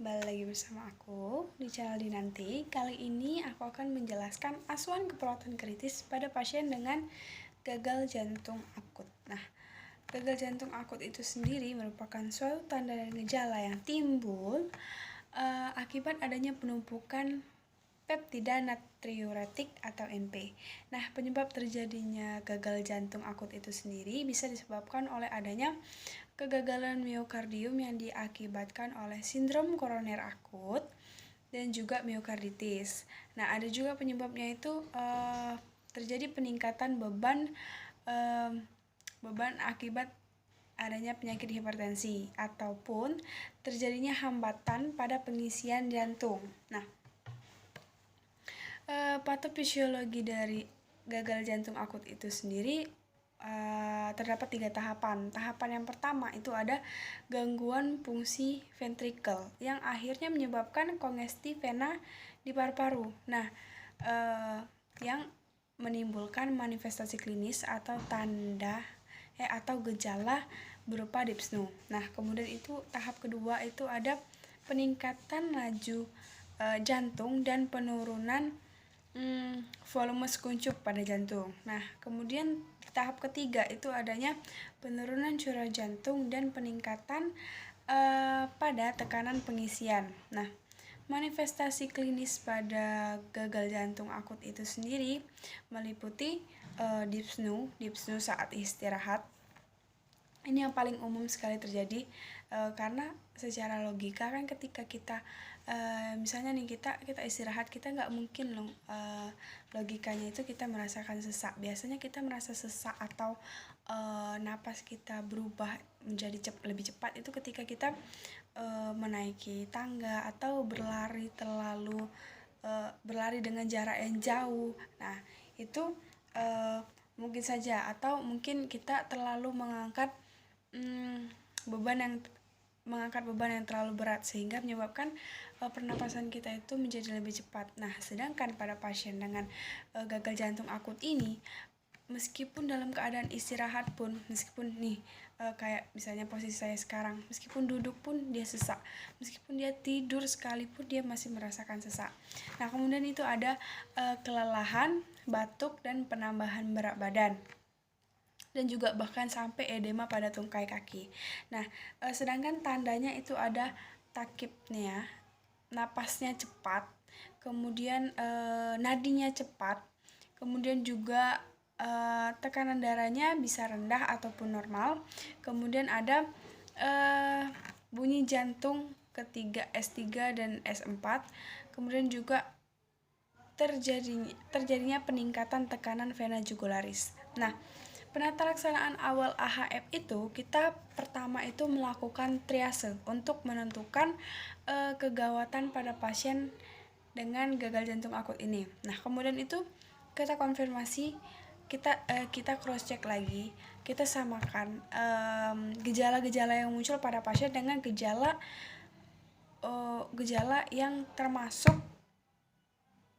kembali lagi bersama aku di channel Dinanti. Kali ini aku akan menjelaskan asuhan keperawatan kritis pada pasien dengan gagal jantung akut. Nah, gagal jantung akut itu sendiri merupakan suatu tanda dan gejala yang timbul akibat adanya penumpukan peptida natriuretik atau NP. Nah, penyebab terjadinya gagal jantung akut itu sendiri bisa disebabkan oleh adanya kegagalan miokardium yang diakibatkan oleh sindrom koroner akut dan juga miokarditis. Nah, ada juga penyebabnya itu terjadi peningkatan beban akibat adanya penyakit hipertensi ataupun terjadinya hambatan pada pengisian jantung. Nah, patofisiologi dari gagal jantung akut itu sendiri terdapat 3 tahapan. Tahapan yang pertama itu ada gangguan fungsi ventrikel yang akhirnya menyebabkan kongesti vena di paru-paru. Nah, yang menimbulkan manifestasi klinis atau tanda atau gejala berupa dyspnea. Nah, kemudian itu tahap kedua itu ada peningkatan laju jantung dan penurunan volume sekuncup pada jantung. Nah, kemudian di tahap ketiga itu adanya penurunan curah jantung dan peningkatan pada tekanan pengisian. Nah, manifestasi klinis pada gagal jantung akut itu sendiri meliputi dyspnea saat istirahat. Ini yang paling umum sekali terjadi karena secara logika kan ketika kita misalnya nih kita istirahat, kita nggak mungkin loh logikanya itu kita merasakan sesak. Biasanya kita merasa sesak atau napas kita berubah menjadi lebih cepat itu ketika kita menaiki tangga atau berlari dengan jarak yang jauh. Nah, itu mungkin saja, atau mungkin kita terlalu mengangkat beban yang terlalu berat sehingga menyebabkan pernapasan kita itu menjadi lebih cepat. Nah, sedangkan pada pasien dengan gagal jantung akut ini, meskipun dalam keadaan istirahat pun, meskipun nih kayak misalnya posisi saya sekarang, meskipun duduk pun dia sesak, meskipun dia tidur sekalipun dia masih merasakan sesak. Nah, kemudian itu ada kelelahan, batuk, dan penambahan berat badan, dan juga bahkan sampai edema pada tungkai kaki. Nah, sedangkan tandanya itu ada takipnya, napasnya cepat, kemudian nadinya cepat, kemudian juga tekanan darahnya bisa rendah ataupun normal, kemudian ada bunyi jantung ketiga S3 dan S4, kemudian juga terjadinya peningkatan tekanan vena jugularis. Nah, penata laksanaan awal AHF itu kita pertama itu melakukan triase untuk menentukan kegawatan pada pasien dengan gagal jantung akut ini. Nah, kemudian itu kita konfirmasi, kita cross check lagi, kita samakan gejala-gejala yang muncul pada pasien dengan gejala yang termasuk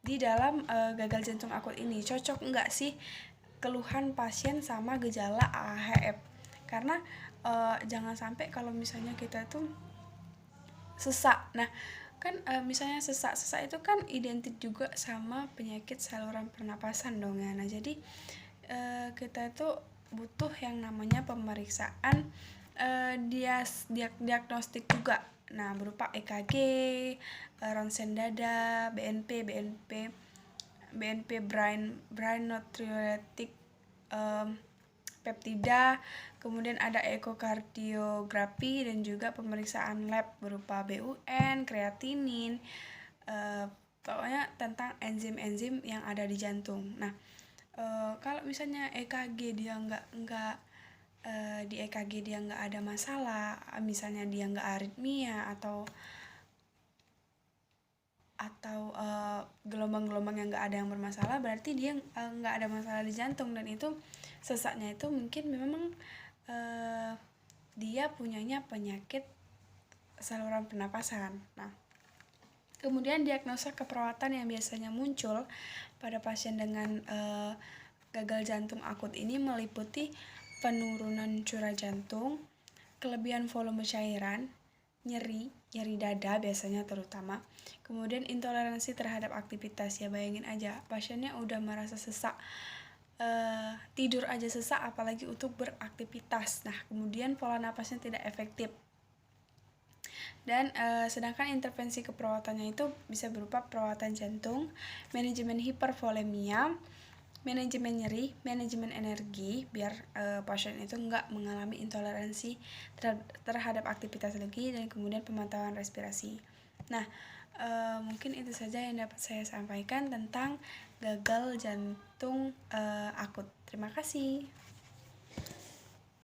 di dalam gagal jantung akut ini. Cocok enggak sih keluhan pasien sama gejala AHF? Karena jangan sampai kalau misalnya kita tuh sesak. Nah, kan misalnya sesak itu kan identik juga sama penyakit saluran pernapasan dong ya. Nah, jadi kita tuh butuh yang namanya pemeriksaan diagnostik juga. Nah, berupa EKG, ronsen dada, BNP brain natriuretic peptida, kemudian ada ekokardiografi dan juga pemeriksaan lab berupa BUN, kreatinin, pokoknya tentang enzim-enzim yang ada di jantung. Nah, kalau misalnya EKG dia di EKG dia nggak ada masalah, misalnya dia nggak aritmia atau gelombang-gelombang yang nggak ada yang bermasalah, berarti dia nggak ada masalah di jantung, dan itu sesaknya itu mungkin memang dia punyanya penyakit saluran pernapasan. Nah, kemudian diagnosa keperawatan yang biasanya muncul pada pasien dengan gagal jantung akut ini meliputi penurunan curah jantung, kelebihan volume cairan, nyeri dada biasanya terutama. Kemudian intoleransi terhadap aktivitas, ya bayangin aja pasiennya udah merasa sesak, tidur aja sesak apalagi untuk beraktivitas. Nah, kemudian pola napasnya tidak efektif. Dan sedangkan intervensi keperawatannya itu bisa berupa perawatan jantung, manajemen hipervolemia, manajemen nyeri, manajemen energi biar pasien itu enggak mengalami intoleransi terhadap aktivitas lagi, dan kemudian pemantauan respirasi. Nah, mungkin itu saja yang dapat saya sampaikan tentang gagal jantung akut. Terima kasih.